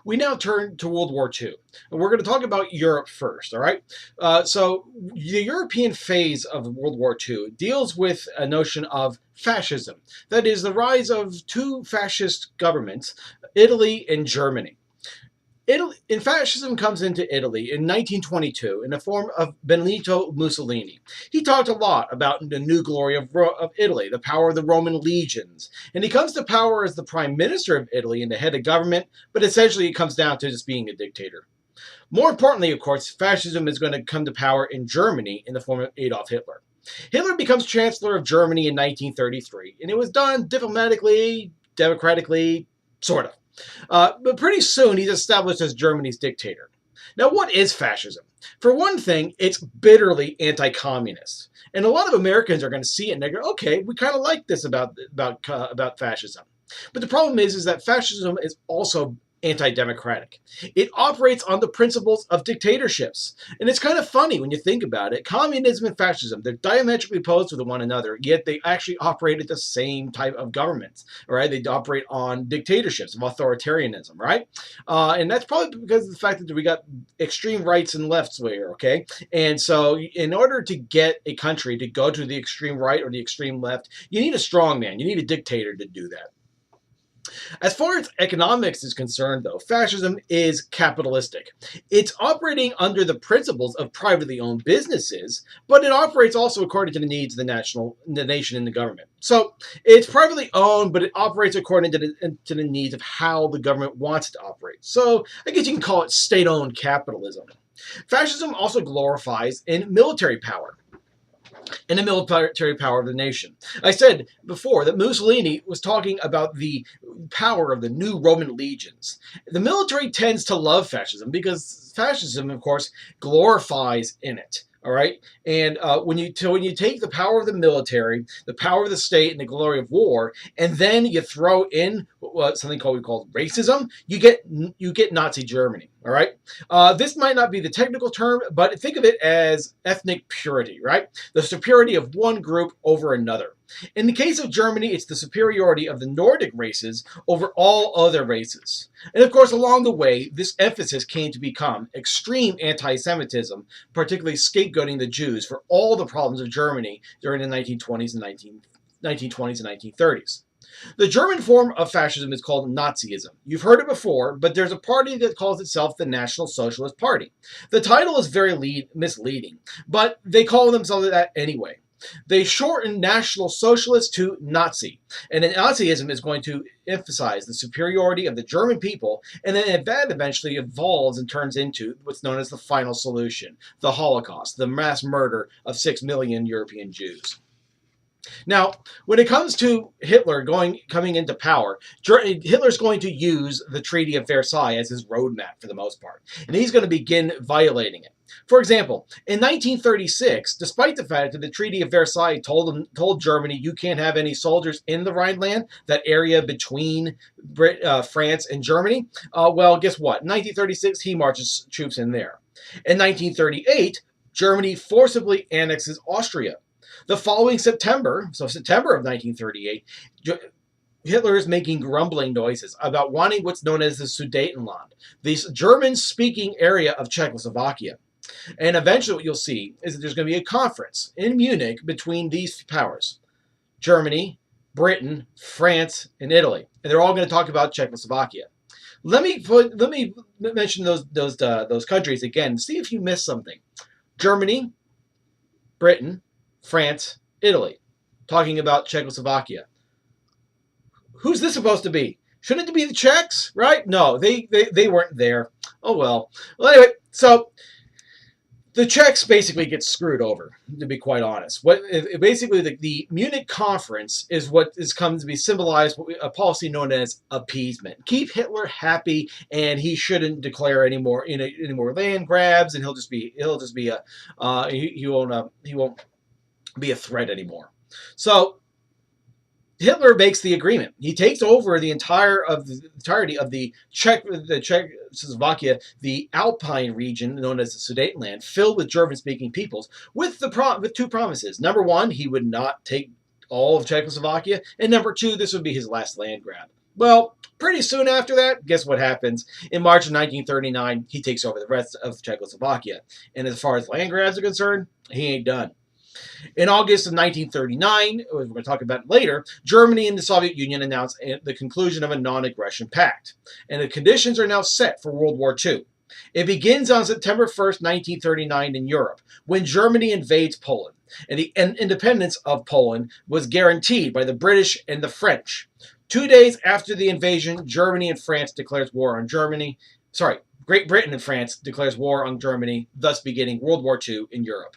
We now turn to World War II. And we're going to talk about Europe first, all right? So, the European phase of World War II deals with a notion of fascism. That is, the rise of two fascist governments, Italy and Germany. Italy, and fascism comes into Italy in 1922 in the form of Benito Mussolini. He talked a lot about the new glory of Italy, the power of the Roman legions. And he comes to power as the prime minister of Italy and the head of government, but essentially it comes down to just being a dictator. More importantly, of course, fascism is going to come to power in Germany in the form of Adolf Hitler. Hitler becomes Chancellor of Germany in 1933, and it was done diplomatically, democratically, sort of. But pretty soon he's established as Germany's dictator. Now, what is fascism? For one thing, it's bitterly anti-communist, and a lot of Americans are going to see it and they go, "Okay, we kind of like this about fascism." But the problem is that fascism is also anti-democratic. It operates on the principles of dictatorships. And it's kind of funny when you think about it. Communism and fascism, they're diametrically opposed with one another, yet they actually operate at the same type of governments, right? They operate on dictatorships, of authoritarianism, right? And that's probably because of the fact that we got extreme rights and lefts here, okay? And so in order to get a country to go to the extreme right or the extreme left, you need a strong man. You need a dictator to do that. As far as economics is concerned, though, fascism is capitalistic. It's operating under the principles of privately owned businesses, but it operates also according to the needs of the nation, and the government. So it's privately owned, but it operates according to the needs of how the government wants it to operate. So I guess you can call it state-owned capitalism. Fascism also glorifies in military power and the military power of the nation. I said before that Mussolini was talking about the power of the new Roman legions. The military tends to love fascism because fascism, of course, glorifies in it. All right, and when you take the power of the military, the power of the state, and the glory of war, and then you throw in something we call racism, you get Nazi Germany. All right, this might not be the technical term, but think of it as ethnic purity. Right, the superiority of one group over another. In the case of Germany, it's the superiority of the Nordic races over all other races. And of course, along the way, this emphasis came to become extreme anti Semitism, particularly scapegoating the Jews for all the problems of Germany during the 1920s and 1930s. The German form of fascism is called Nazism. You've heard it before, but there's a party that calls itself the National Socialist Party. The title is very misleading, but they call themselves that anyway. They shorten National Socialist to Nazi, and then Nazism is going to emphasize the superiority of the German people, and then that eventually evolves and turns into what's known as the final solution, the Holocaust, the mass murder of 6 million European Jews. Now, when it comes to Hitler coming into power, Hitler's going to use the Treaty of Versailles as his roadmap for the most part, and he's going to begin violating it. For example, in 1936, despite the fact that the Treaty of Versailles told Germany you can't have any soldiers in the Rhineland, that area between France and Germany, well, guess what? In 1936, he marches troops in there. In 1938, Germany forcibly annexes Austria. The following September, so September of 1938, Hitler is making grumbling noises about wanting what's known as the Sudetenland, this German-speaking area of Czechoslovakia. And eventually what you'll see is that there's going to be a conference in Munich between these powers, Germany, Britain, France, and Italy. And they're all going to talk about Czechoslovakia. Let me mention those countries again. See if you missed something. Germany, Britain, France, Italy, talking about Czechoslovakia. Who's this supposed to be? Shouldn't it be the Czechs, right? No, they weren't there. Oh well. Well, anyway, so the Czechs basically get screwed over, to be quite honest. Basically the Munich conference is what is come to be symbolized a policy known as appeasement. Keep Hitler happy, and he shouldn't declare any more land grabs, and he won't be a threat anymore. So Hitler makes the agreement. He takes over the entirety of the Czechoslovakia, the Alpine region known as the Sudetenland, filled with German-speaking peoples, with two promises. Number one, he would not take all of Czechoslovakia, and number two, this would be his last land grab. Well, Pretty soon after that, guess what happens? In March of 1939, he takes over the rest of Czechoslovakia. And as far as land grabs are concerned, he ain't done. In August of 1939, we're going to talk about it later, Germany and the Soviet Union announced the conclusion of a non-aggression pact. And the conditions are now set for World War II. It begins on September 1st, 1939 in Europe, when Germany invades Poland. And the independence of Poland was guaranteed by the British and the French. 2 days after the invasion, Germany and France declares war on Germany. Great Britain and France declares war on Germany, thus beginning World War II in Europe.